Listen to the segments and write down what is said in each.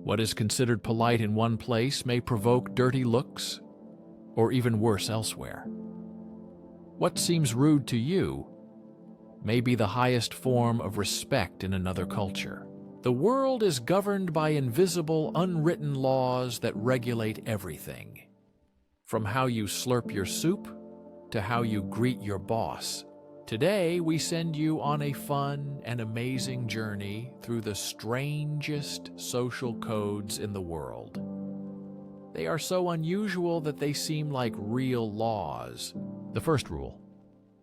What is considered polite in one place may provoke dirty looks, or even worse elsewhere. What seems rude to you may be the highest form of respect in another culture. The world is governed by invisible, unwritten laws that regulate everything. From how you slurp your soup to how you greet your boss. Today, we send you on a fun and amazing journey through the strangest social codes in the world. They are so unusual that they seem like real laws. The first rule: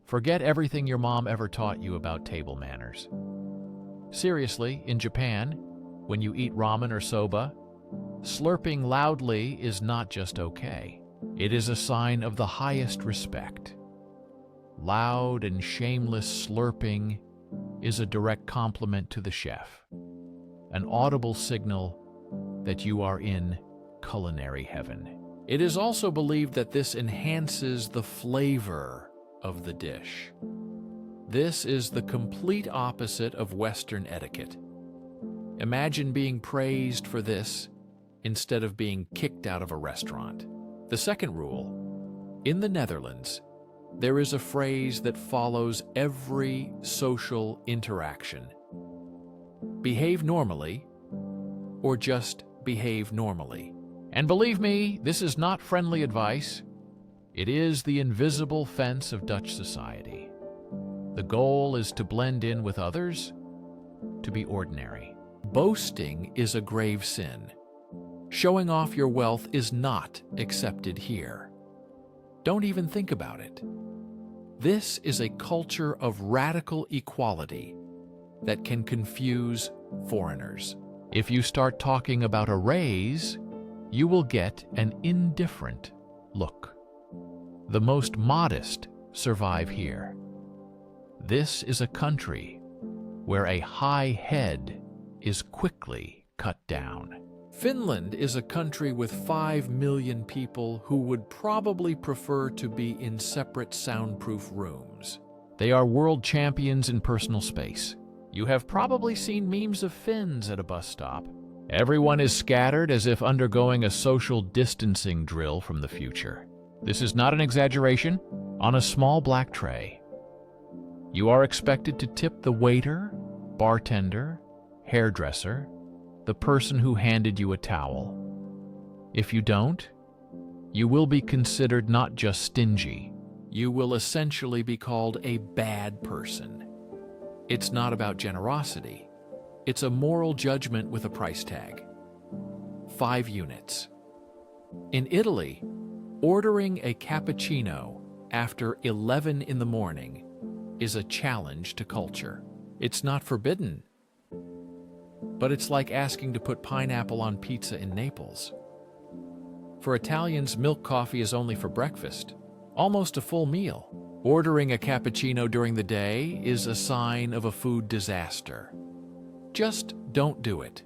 forget everything your mom ever taught you about table manners. Seriously, in Japan, when you eat ramen or soba, slurping loudly is not just okay. It is a sign of the highest respect. Loud and shameless slurping is a direct compliment to the chef, an audible signal that you are in culinary heaven. It is also believed that this enhances the flavor of the dish. This is the complete opposite of Western etiquette. Imagine being praised for this instead of being kicked out of a restaurant. The second rule: in the Netherlands, there is a phrase that follows every social interaction. Behave normally, or just behave normally. And believe me, this is not friendly advice. It is the invisible fence of Dutch society. The goal is to blend in with others, to be ordinary. Boasting is a grave sin. Showing off your wealth is not accepted here. Don't even think about it. This is a culture of radical equality that can confuse foreigners. If you start talking about a raise, you will get an indifferent look. The most modest survive here. This is a country where a high head is quickly cut down. Finland is a country with 5 million people who would probably prefer to be in separate soundproof rooms. They are world champions in personal space. You have probably seen memes of Finns at a bus stop. Everyone is scattered as if undergoing a social distancing drill from the future. This is not an exaggeration. On a small black tray, you are expected to tip the waiter, bartender, hairdresser, the person who handed you a towel. If you don't, you will be considered not just stingy. You will essentially be called a bad person. It's not about generosity. It's a moral judgment with a price tag. 5 units. In Italy, ordering a cappuccino after 11 in the morning is a challenge to culture. It's not forbidden, but it's like asking to put pineapple on pizza in Naples. For Italians, milk coffee is only for breakfast, almost a full meal. Ordering a cappuccino during the day is a sign of a food disaster. Just don't do it.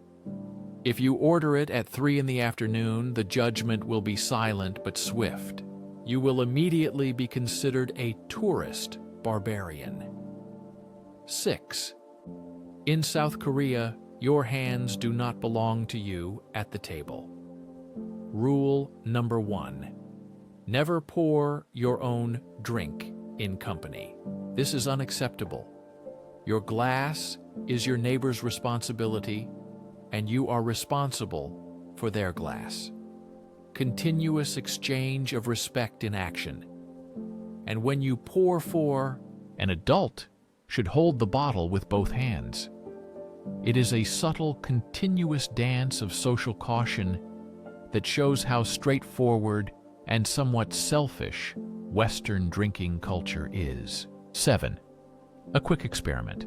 If you order it at 3 in the afternoon, the judgment will be silent but swift. You will immediately be considered a tourist barbarian. 6. In South Korea, your hands do not belong to you at the table. Rule number 1. Never pour your own drink in company. This is unacceptable. Your glass is your neighbor's responsibility, and you are responsible for their glass. Continuous exchange of respect in action. And when you pour for, an adult should hold the bottle with both hands. It is a subtle, continuous dance of social caution that shows how straightforward and somewhat selfish Western drinking culture is. 7. A quick experiment.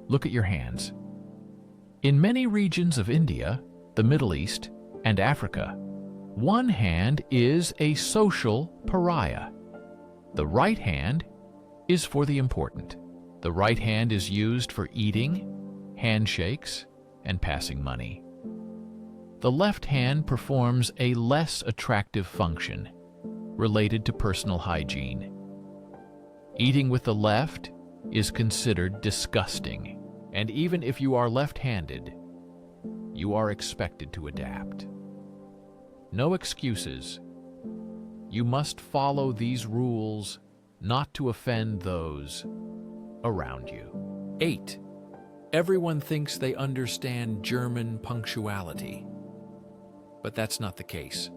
Look at your hands. In many regions of India, the Middle East, and Africa, one hand is a social pariah. The right hand is for the important. The right hand is used for eating, handshakes, and passing money. The left hand performs a less attractive function related to personal hygiene. Eating with the left is considered disgusting, and even if you are left-handed, you are expected to adapt. No excuses. You must follow these rules not to offend those around you. 8. Everyone thinks they understand German punctuality, but that's not the case.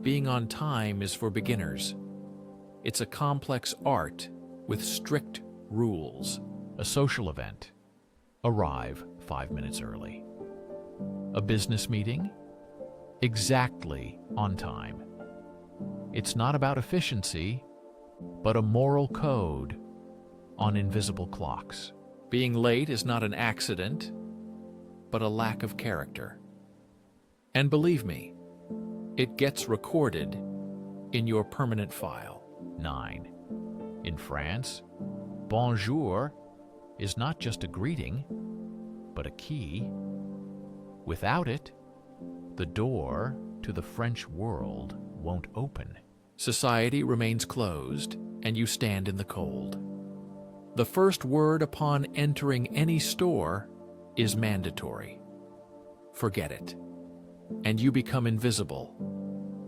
Being on time is for beginners. It's a complex art with strict rules. A social event, arrive 5 minutes early. A business meeting, exactly on time. It's not about efficiency, but a moral code on invisible clocks. Being late is not an accident, but a lack of character. And believe me, it gets recorded in your permanent file. 9. In France, bonjour is not just a greeting, but a key. Without it, the door to the French world won't open. Society remains closed, and you stand in the cold. The first word upon entering any store is mandatory. Forget it, and you become invisible,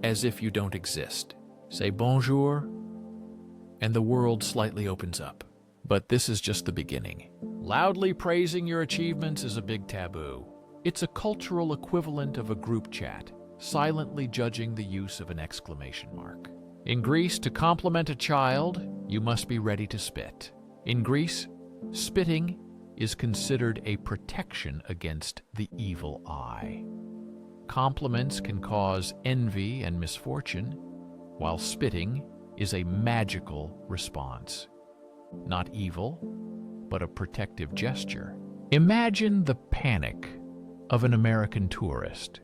as if you don't exist. Say bonjour, and the world slightly opens up. But this is just the beginning. Loudly praising your achievements is a big taboo. It's a cultural equivalent of a group chat, silently judging the use of an exclamation mark. In Greece, to compliment a child, you must be ready to spit. In Greece, spitting is considered a protection against the evil eye. Compliments can cause envy and misfortune, while spitting is a magical response. Not evil, but a protective gesture. Imagine the panic of an American tourist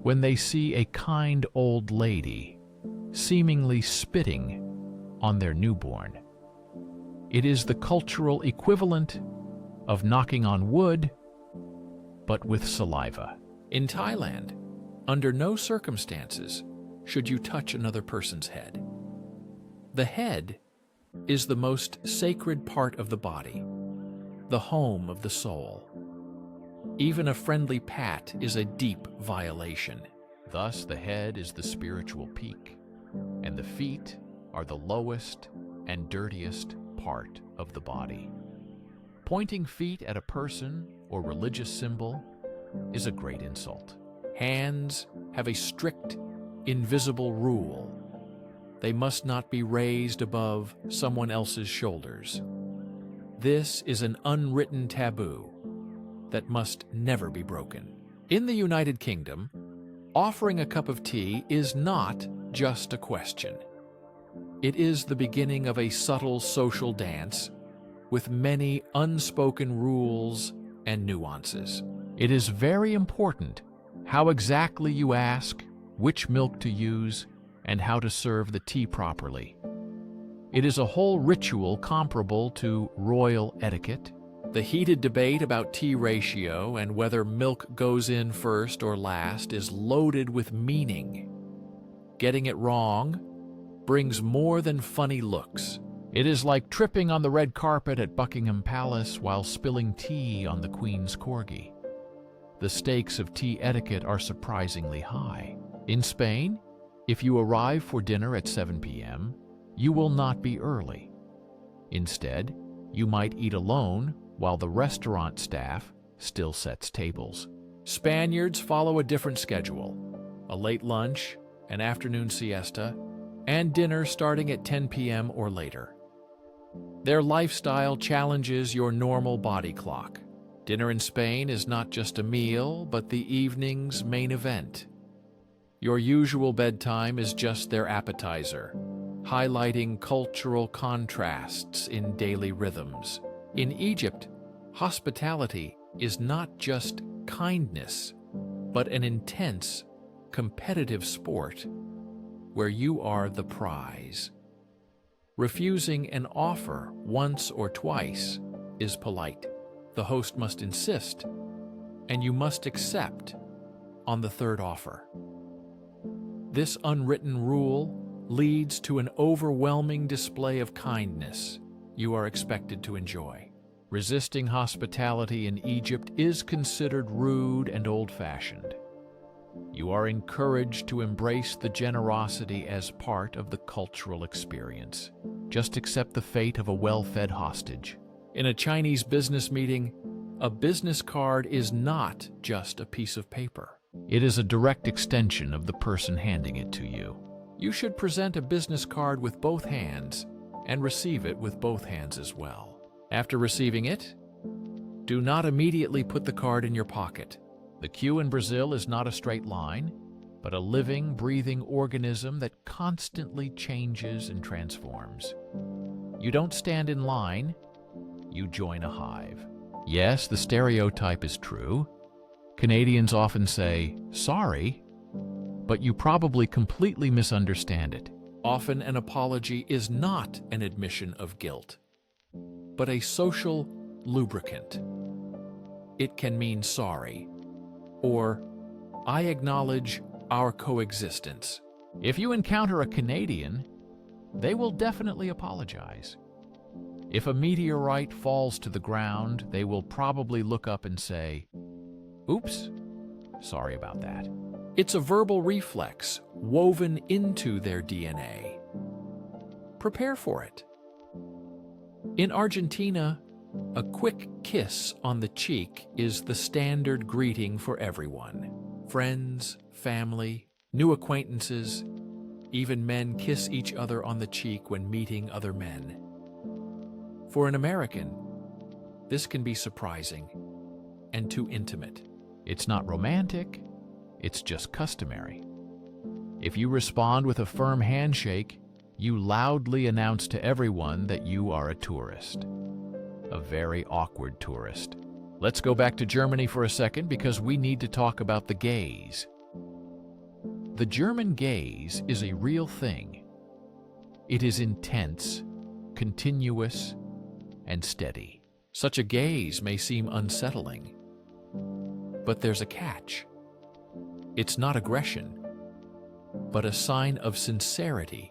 when they see a kind old lady seemingly spitting on their newborn. It is the cultural equivalent of knocking on wood, but with saliva. In Thailand, under no circumstances should you touch another person's head. The head is the most sacred part of the body, the home of the soul. Even a friendly pat is a deep violation. Thus, the head is the spiritual peak, and the feet are the lowest and dirtiest part of the body. Pointing feet at a person or religious symbol is a great insult. Hands have a strict, invisible rule. They must not be raised above someone else's shoulders. This is an unwritten taboo that must never be broken. In the United Kingdom, offering a cup of tea is not just a question. It is the beginning of a subtle social dance with many unspoken rules and nuances. It is very important how exactly you ask, which milk to use, and how to serve the tea properly. It is a whole ritual comparable to royal etiquette. The heated debate about tea ratio and whether milk goes in first or last is loaded with meaning. Getting it wrong brings more than funny looks. It is like tripping on the red carpet at Buckingham Palace while spilling tea on the Queen's corgi. The stakes of tea etiquette are surprisingly high. In Spain, if you arrive for dinner at 7 p.m., you will not be early. Instead, you might eat alone while the restaurant staff still sets tables. Spaniards follow a different schedule: a late lunch, an afternoon siesta, and dinner starting at 10 p.m. or later. Their lifestyle challenges your normal body clock. Dinner in Spain is not just a meal, but the evening's main event. Your usual bedtime is just their appetizer, highlighting cultural contrasts in daily rhythms. In Egypt, hospitality is not just kindness, but an intense, competitive sport where you are the prize. Refusing an offer once or twice is polite. The host must insist, and you must accept on the third offer. This unwritten rule leads to an overwhelming display of kindness you are expected to enjoy. Resisting hospitality in Egypt is considered rude and old-fashioned. You are encouraged to embrace the generosity as part of the cultural experience. Just accept the fate of a well-fed hostage. In a Chinese business meeting, a business card is not just a piece of paper. It is a direct extension of the person handing it to you. You should present a business card with both hands and receive it with both hands as well. After receiving it, do not immediately put the card in your pocket. The queue in Brazil is not a straight line, but a living, breathing organism that constantly changes and transforms. You don't stand in line, you join a hive. Yes, the stereotype is true. Canadians often say, "Sorry," but you probably completely misunderstand it. Often an apology is not an admission of guilt, but a social lubricant. It can mean sorry, or I acknowledge our coexistence. If you encounter a Canadian, they will definitely apologize. If a meteorite falls to the ground, they will probably look up and say, "Oops, sorry about that." It's a verbal reflex woven into their DNA. Prepare for it. In Argentina, a quick kiss on the cheek is the standard greeting for everyone. Friends, family, new acquaintances, even men kiss each other on the cheek when meeting other men. For an American, this can be surprising and too intimate. It's not romantic, it's just customary. If you respond with a firm handshake, you loudly announce to everyone that you are a tourist. A very awkward tourist. Let's go back to Germany for a second because we need to talk about the gaze. The German gaze is a real thing. It is intense, continuous, and steady. Such a gaze may seem unsettling, but there's a catch. It's not aggression, but a sign of sincerity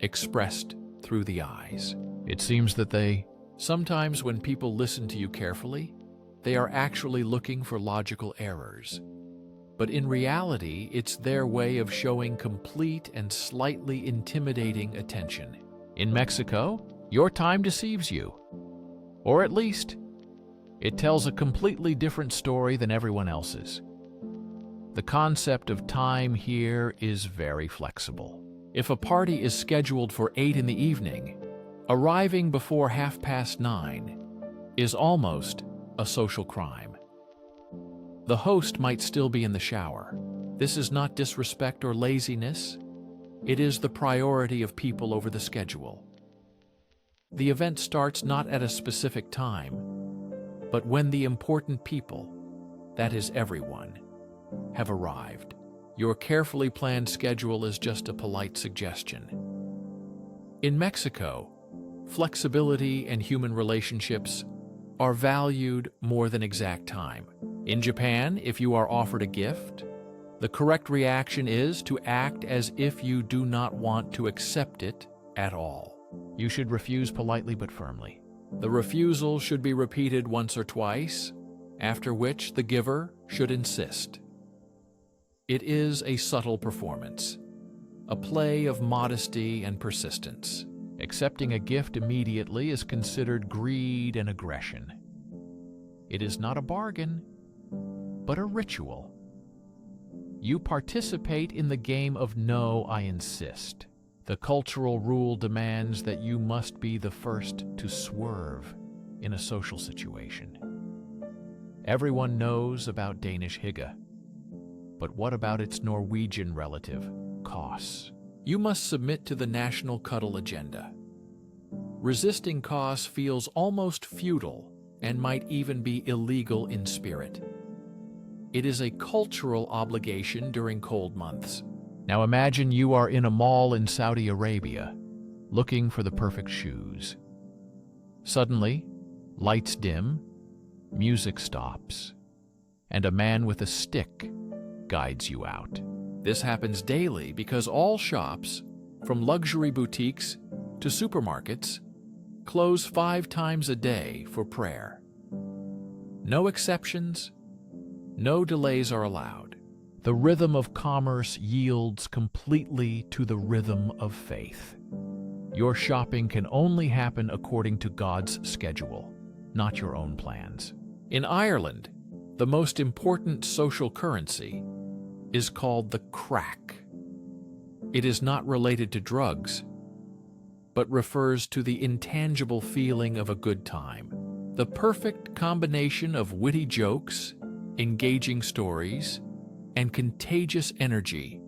expressed through the eyes. It seems that sometimes when people listen to you carefully, they are actually looking for logical errors. But in reality, it's their way of showing complete and slightly intimidating attention. In Mexico, your time deceives you. Or at least, it tells a completely different story than everyone else's. The concept of time here is very flexible. If a party is scheduled for 8 in the evening, arriving before 9:30 is almost a social crime. The host might still be in the shower. This is not disrespect or laziness. It is the priority of people over the schedule. The event starts not at a specific time, but when the important people, that is everyone, have arrived. Your carefully planned schedule is just a polite suggestion. In Mexico, flexibility and human relationships are valued more than exact time. In Japan, if you are offered a gift, the correct reaction is to act as if you do not want to accept it at all. You should refuse politely but firmly. The refusal should be repeated once or twice, after which the giver should insist. It is a subtle performance, a play of modesty and persistence. Accepting a gift immediately is considered greed and aggression. It is not a bargain, but a ritual. You participate in the game of "no, I insist." The cultural rule demands that you must be the first to swerve in a social situation. Everyone knows about Danish hygge. But what about its Norwegian relative, kos? You must submit to the national cuddle agenda. Resisting kos feels almost futile and might even be illegal in spirit. It is a cultural obligation during cold months. Now imagine you are in a mall in Saudi Arabia, looking for the perfect shoes. Suddenly, lights dim, music stops, and a man with a stick guides you out. This happens daily because all shops, from luxury boutiques to supermarkets, close 5 times a day for prayer. No exceptions, no delays are allowed. The rhythm of commerce yields completely to the rhythm of faith. Your shopping can only happen according to God's schedule, not your own plans. In Ireland, the most important social currency is called the crack. It is not related to drugs, but refers to the intangible feeling of a good time. The perfect combination of witty jokes, engaging stories, and contagious energy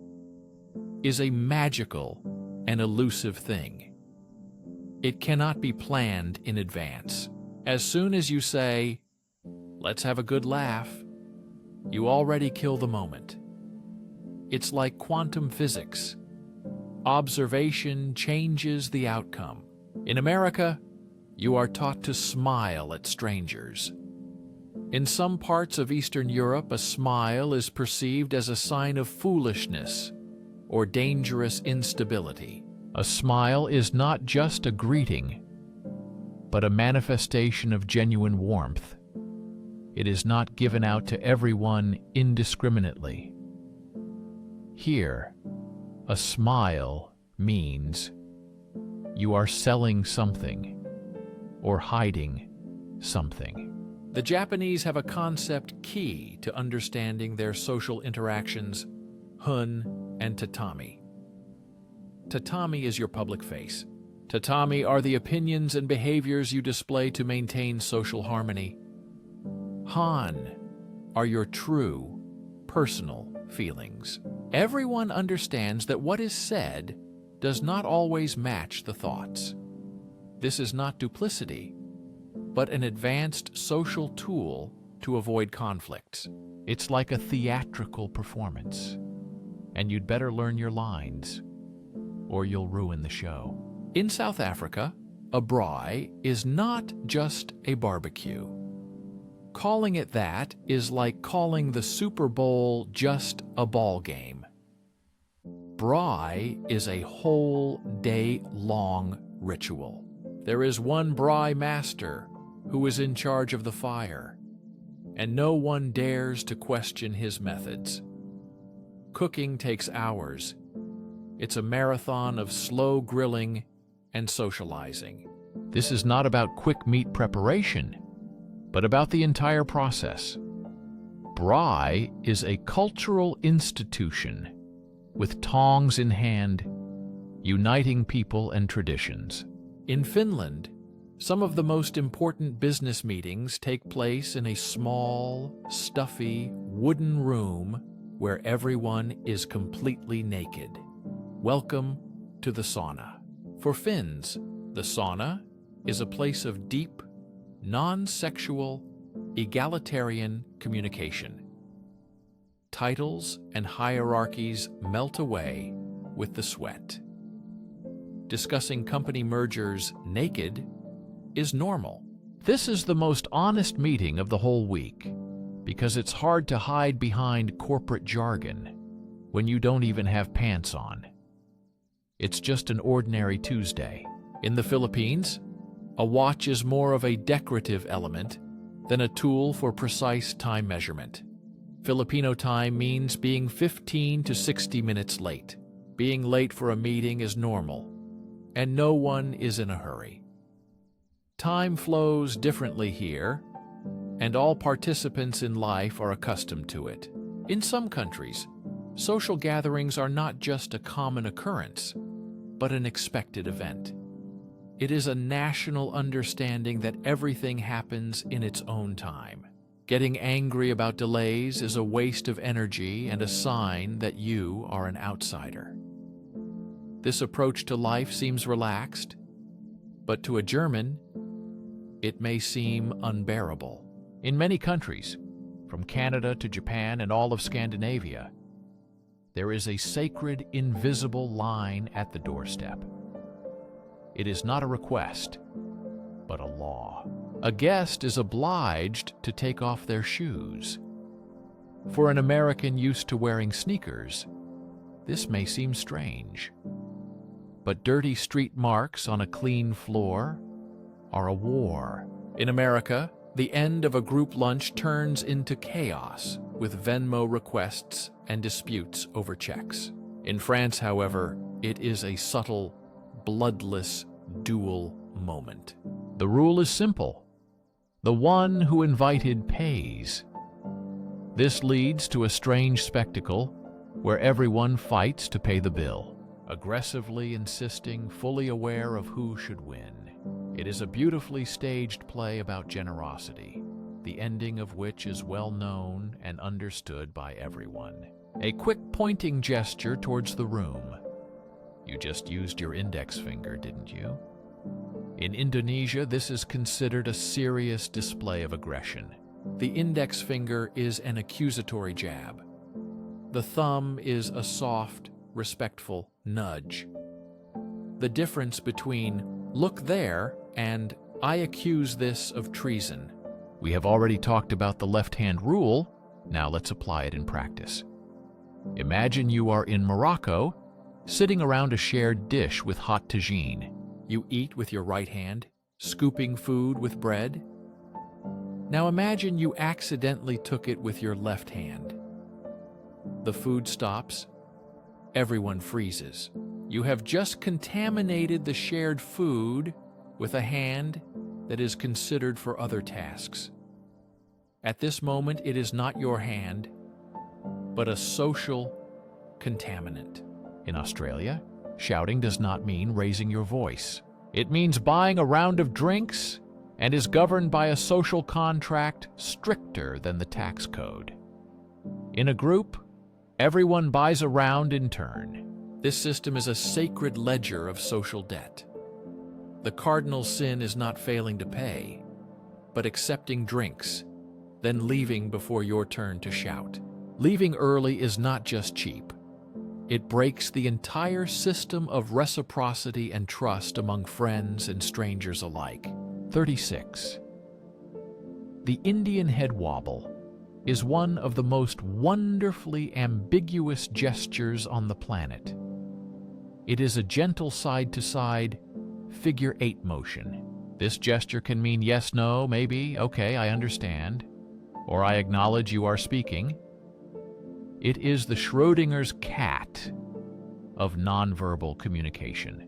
is a magical and elusive thing. It cannot be planned in advance. As soon as you say, "Let's have a good laugh," you already kill the moment. It's like quantum physics. Observation changes the outcome. In America, you are taught to smile at strangers. In some parts of Eastern Europe, a smile is perceived as a sign of foolishness or dangerous instability. A smile is not just a greeting, but a manifestation of genuine warmth. It is not given out to everyone indiscriminately. Here, a smile means you are selling something or hiding something. The Japanese have a concept key to understanding their social interactions: hun and tatami. Tatami is your public face. Tatami are the opinions and behaviors you display to maintain social harmony. Han are your true, personal feelings. Everyone understands that what is said does not always match the thoughts. This is not duplicity, but an advanced social tool to avoid conflicts. It's like a theatrical performance, and you'd better learn your lines, or you'll ruin the show. In South Africa, a braai is not just a barbecue. Calling it that is like calling the Super Bowl just a ball game. Braai is a whole day-long ritual. There is one braai master who is in charge of the fire, and no one dares to question his methods. Cooking takes hours. It's a marathon of slow grilling and socializing. This is not about quick meat preparation, but about the entire process. Braai is a cultural institution with tongs in hand, uniting people and traditions. In Finland, some of the most important business meetings take place in a small, stuffy, wooden room where everyone is completely naked. Welcome to the sauna. For Finns, the sauna is a place of deep, non-sexual, egalitarian communication. Titles and hierarchies melt away with the sweat. Discussing company mergers naked is normal. This is the most honest meeting of the whole week, because it's hard to hide behind corporate jargon when you don't even have pants on. It's just an ordinary Tuesday. In the Philippines, a watch is more of a decorative element than a tool for precise time measurement. Filipino time means being 15 to 60 minutes late. Being late for a meeting is normal, and no one is in a hurry. Time flows differently here, and all participants in life are accustomed to it. In some countries, social gatherings are not just a common occurrence, but an expected event. It is a national understanding that everything happens in its own time. Getting angry about delays is a waste of energy and a sign that you are an outsider. This approach to life seems relaxed, but to a German, it may seem unbearable. In many countries, from Canada to Japan and all of Scandinavia, there is a sacred, invisible line at the doorstep. It is not a request, but a law. A guest is obliged to take off their shoes. For an American used to wearing sneakers, this may seem strange. But dirty street marks on a clean floor are a war. In America, the end of a group lunch turns into chaos with Venmo requests and disputes over checks. In France, however, it is a subtle, bloodless dual moment. The rule is simple. The one who invited pays. This leads to a strange spectacle where everyone fights to pay the bill, aggressively insisting, fully aware of who should win. It is a beautifully staged play about generosity, the ending of which is well known and understood by everyone. A quick pointing gesture towards the room. You just used your index finger, didn't you? In Indonesia, this is considered a serious display of aggression. The index finger is an accusatory jab. The thumb is a soft, respectful nudge. The difference between "look there" and "I accuse this of treason." We have already talked about the left-hand rule. Now let's apply it in practice. Imagine you are in Morocco, sitting around a shared dish with hot tagine. You eat with your right hand, scooping food with bread. Now imagine you accidentally took it with your left hand. The food stops. Everyone freezes. You have just contaminated the shared food with a hand that is considered for other tasks. At this moment, it is not your hand, but a social contaminant. In Australia, shouting does not mean raising your voice. It means buying a round of drinks and is governed by a social contract stricter than the tax code. In a group, everyone buys a round in turn. This system is a sacred ledger of social debt. The cardinal sin is not failing to pay, but accepting drinks, then leaving before your turn to shout. Leaving early is not just cheap. It breaks the entire system of reciprocity and trust among friends and strangers alike. 36. The Indian head wobble is one of the most wonderfully ambiguous gestures on the planet. It is a gentle side-to-side figure 8 motion. This gesture can mean yes, no, maybe, okay, I understand, or I acknowledge you are speaking. It is the Schrödinger's cat of nonverbal communication.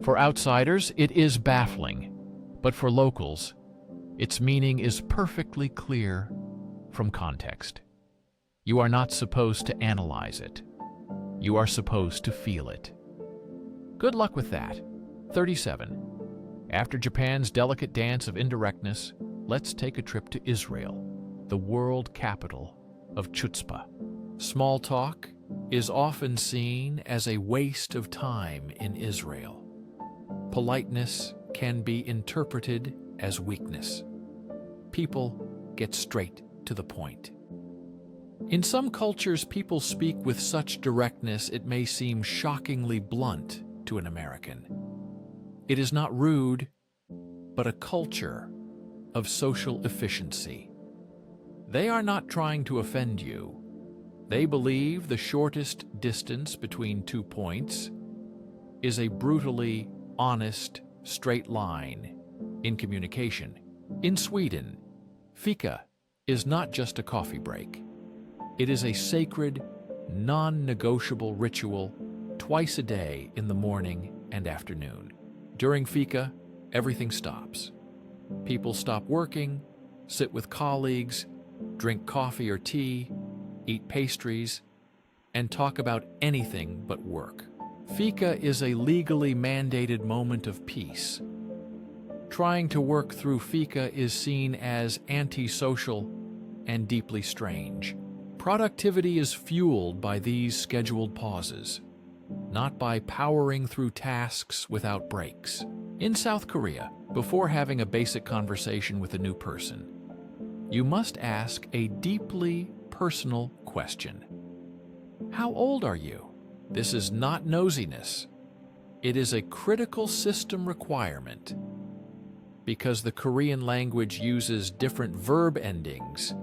For outsiders, it is baffling, but for locals, its meaning is perfectly clear from context. You are not supposed to analyze it. You are supposed to feel it. Good luck with that. 37. After Japan's delicate dance of indirectness, let's take a trip to Israel, the world capital of chutzpah. Small talk is often seen as a waste of time in Israel. Politeness can be interpreted as weakness. People get straight to the point. In some cultures, people speak with such directness it may seem shockingly blunt to an American. It is not rude, but a culture of social efficiency. They are not trying to offend you. They believe the shortest distance between 2 points is a brutally honest, straight line in communication. In Sweden, fika is not just a coffee break. It is a sacred, non-negotiable ritual twice a day in the morning and afternoon. During fika, everything stops. People stop working, sit with colleagues, drink coffee or tea, eat pastries, and talk about anything but work. Fika is a legally mandated moment of peace. Trying to work through fika is seen as antisocial and deeply strange. Productivity is fueled by these scheduled pauses, not by powering through tasks without breaks. In South Korea, before having a basic conversation with a new person, you must ask a deeply personal question. How old are you? This is not nosiness. It is a critical system requirement because the Korean language uses different verb endings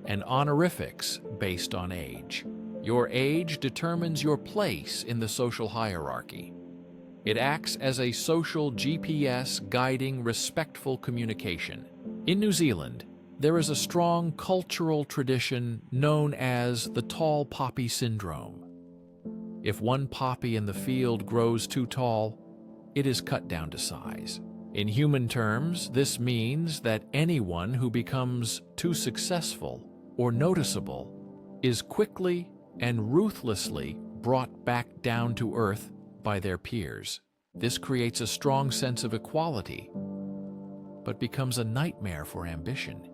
and honorifics based on age. Your age determines your place in the social hierarchy. It acts as a social GPS guiding respectful communication. In New Zealand, there is a strong cultural tradition known as the tall poppy syndrome. If one poppy in the field grows too tall, it is cut down to size. In human terms, this means that anyone who becomes too successful or noticeable is quickly and ruthlessly brought back down to earth by their peers. This creates a strong sense of equality, but becomes a nightmare for ambition.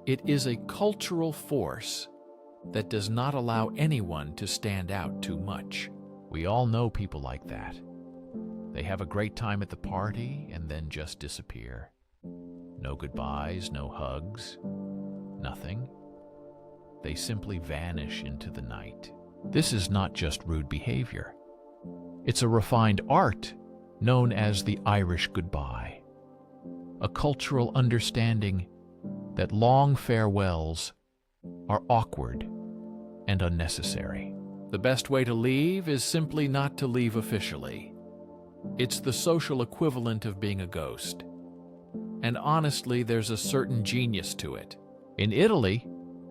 It is a cultural force that does not allow anyone to stand out too much. We all know people like that. They have a great time at the party and then just disappear. No goodbyes, no hugs, nothing. They simply vanish into the night. This is not just rude behavior. It's a refined art known as the Irish goodbye, a cultural understanding that long farewells are awkward and unnecessary. The best way to leave is simply not to leave officially. It's the social equivalent of being a ghost. And honestly, there's a certain genius to it. In Italy,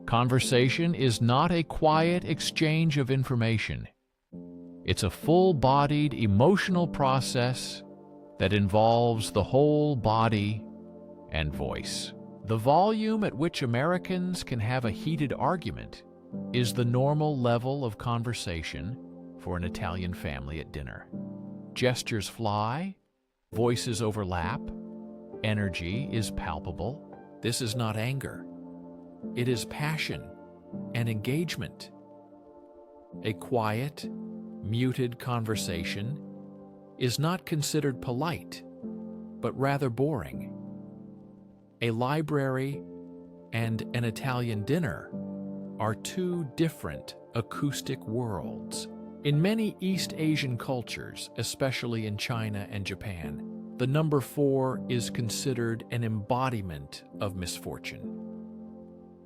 conversation is not a quiet exchange of information. It's a full-bodied emotional process that involves the whole body and voice. The volume at which Americans can have a heated argument is the normal level of conversation for an Italian family at dinner. Gestures fly, voices overlap, energy is palpable. This is not anger. It is passion and engagement. A quiet, muted conversation is not considered polite, but rather boring. A library and an Italian dinner are two different acoustic worlds. In many East Asian cultures, especially in China and Japan, the number 4 is considered an embodiment of misfortune.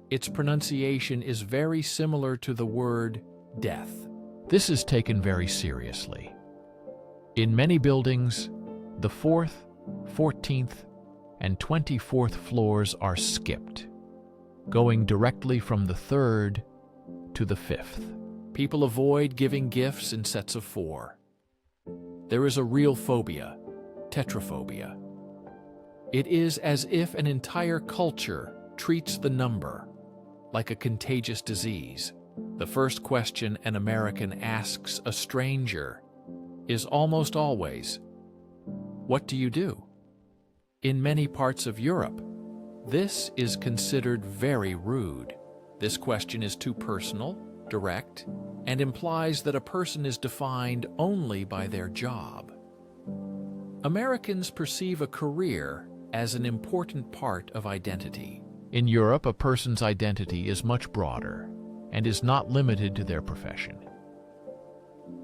Its pronunciation is very similar to the word death. This is taken very seriously. In many buildings, the 4th, 14th, and 24th floors are skipped, going directly from the 3rd to the 5th. People avoid giving gifts in sets of 4. There is a real phobia, tetraphobia. It is as if an entire culture treats the number like a contagious disease. The first question an American asks a stranger is almost always, "What do you do?" In many parts of Europe, this is considered very rude. This question is too personal, direct, and implies that a person is defined only by their job. Americans perceive a career as an important part of identity. In Europe, a person's identity is much broader and is not limited to their profession.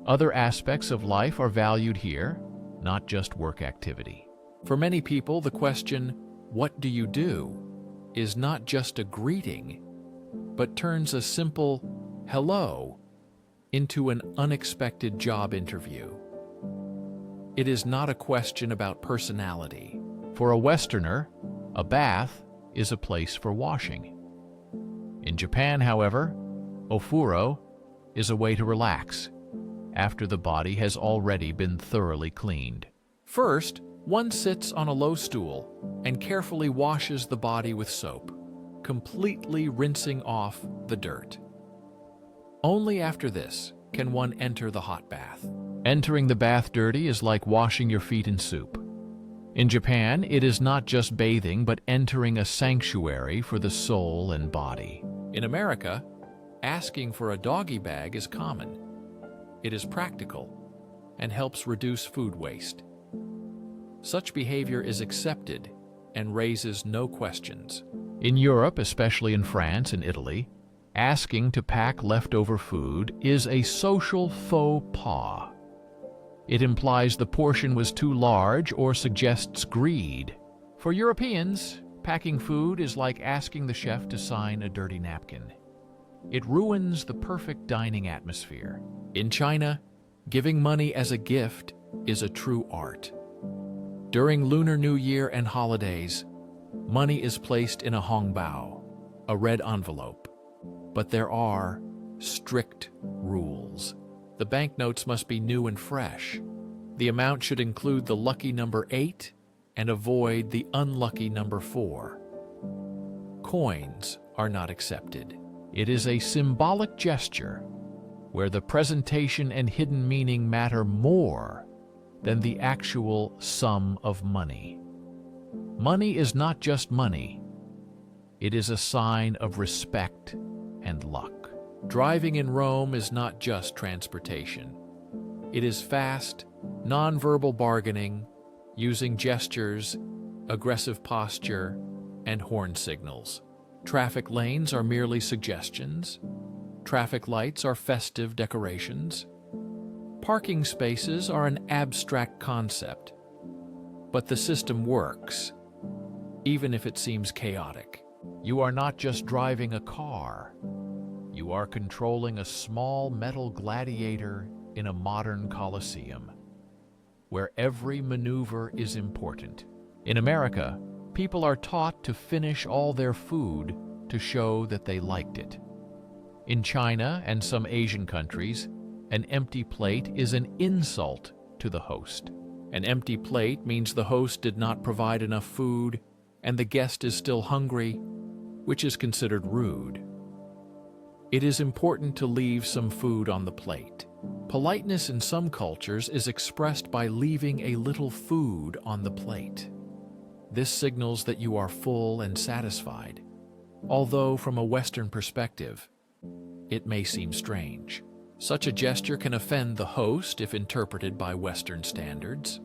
Other aspects of life are valued here, not just work activity. For many people, the question, "What do you do?" is not just a greeting, but turns a simple hello into an unexpected job interview. It is not a question about personality. For a Westerner, a bath is a place for washing. In Japan, however, ofuro is a way to relax after the body has already been thoroughly cleaned. First, one sits on a low stool and carefully washes the body with soap, completely rinsing off the dirt. Only after this can one enter the hot bath. Entering the bath dirty is like washing your feet in soup. In Japan, it is not just bathing, but entering a sanctuary for the soul and body. In America, asking for a doggy bag is common. It is practical and helps reduce food waste. Such behavior is accepted and raises no questions. In Europe, especially in France and Italy, asking to pack leftover food is a social faux pas. It implies the portion was too large or suggests greed. For Europeans, packing food is like asking the chef to sign a dirty napkin. It ruins the perfect dining atmosphere. In China, giving money as a gift is a true art. During Lunar New Year and holidays, money is placed in a hongbao, a red envelope. But there are strict rules. The banknotes must be new and fresh. The amount should include the lucky number 8 and avoid the unlucky number 4. Coins are not accepted. It is a symbolic gesture where the presentation and hidden meaning matter more than the actual sum of money. Money is not just money. It is a sign of respect and luck. Driving in Rome is not just transportation. It is fast, nonverbal bargaining, using gestures, aggressive posture, and horn signals. Traffic lanes are merely suggestions. Traffic lights are festive decorations. Parking spaces are an abstract concept. But the system works, even if it seems chaotic. You are not just driving a car. You are controlling a small metal gladiator in a modern coliseum, where every maneuver is important. In America, people are taught to finish all their food to show that they liked it. In China and some Asian countries, an empty plate is an insult to the host. An empty plate means the host did not provide enough food and the guest is still hungry, which is considered rude. It is important to leave some food on the plate. Politeness in some cultures is expressed by leaving a little food on the plate. This signals that you are full and satisfied, although from a Western perspective, it may seem strange. Such a gesture can offend the host if interpreted by Western standards.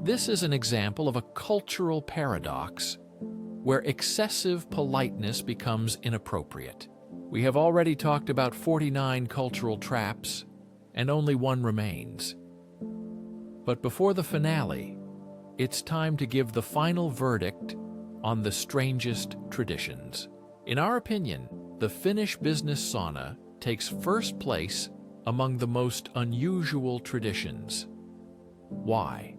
This is an example of a cultural paradox where excessive politeness becomes inappropriate. We have already talked about 49 cultural traps, and only one remains. But before the finale, it's time to give the final verdict on the strangest traditions. In our opinion, the Finnish business sauna takes first place among the most unusual traditions. Why?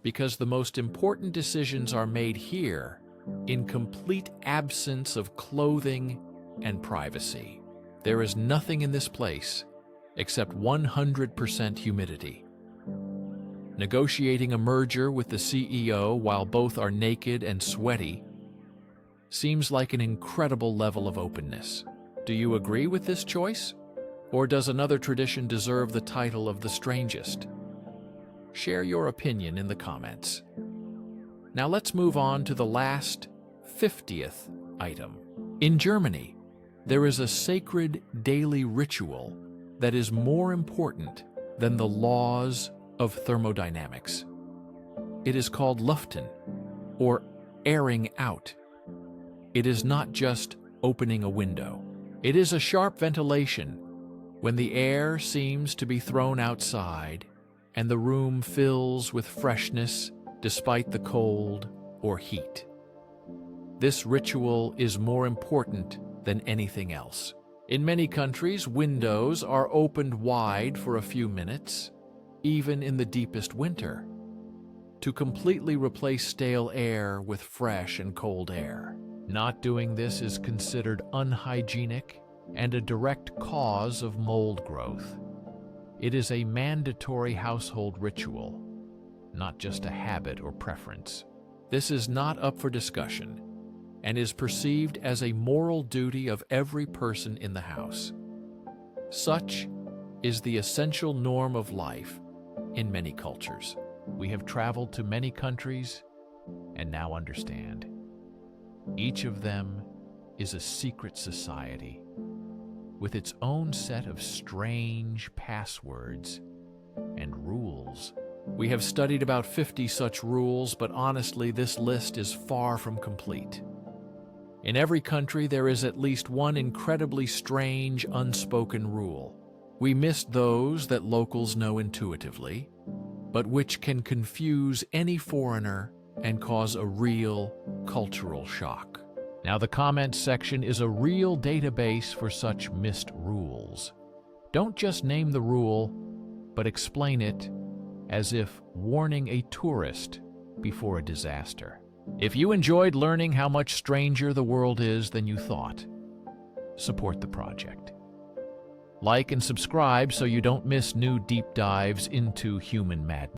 Because the most important decisions are made here in complete absence of clothing and privacy. There is nothing in this place except 100% humidity. Negotiating a merger with the CEO while both are naked and sweaty seems like an incredible level of openness. Do you agree with this choice? Or does another tradition deserve the title of the strangest? Share your opinion in the comments. Now let's move on to the last 50th item. In Germany, there is a sacred daily ritual that is more important than the laws of thermodynamics. It is called Luften, or airing out. It is not just opening a window. It is a sharp ventilation when the air seems to be thrown outside and the room fills with freshness despite the cold or heat. This ritual is more important than anything else. In many countries, windows are opened wide for a few minutes, even in the deepest winter, to completely replace stale air with fresh and cold air. Not doing this is considered unhygienic and a direct cause of mold growth. It is a mandatory household ritual, not just a habit or preference. This is not up for discussion and is perceived as a moral duty of every person in the house. Such is the essential norm of life in many cultures. We have traveled to many countries and now understand. Each of them is a secret society with its own set of strange passwords and rules. We have studied about 50 such rules, but honestly, this list is far from complete. In every country, there is at least one incredibly strange, unspoken rule. We missed those that locals know intuitively, but which can confuse any foreigner and cause a real cultural shock. Now, the comments section is a real database for such missed rules. Don't just name the rule, but explain it as if warning a tourist before a disaster. If you enjoyed learning how much stranger the world is than you thought, support the project. Like and subscribe so you don't miss new deep dives into human madness.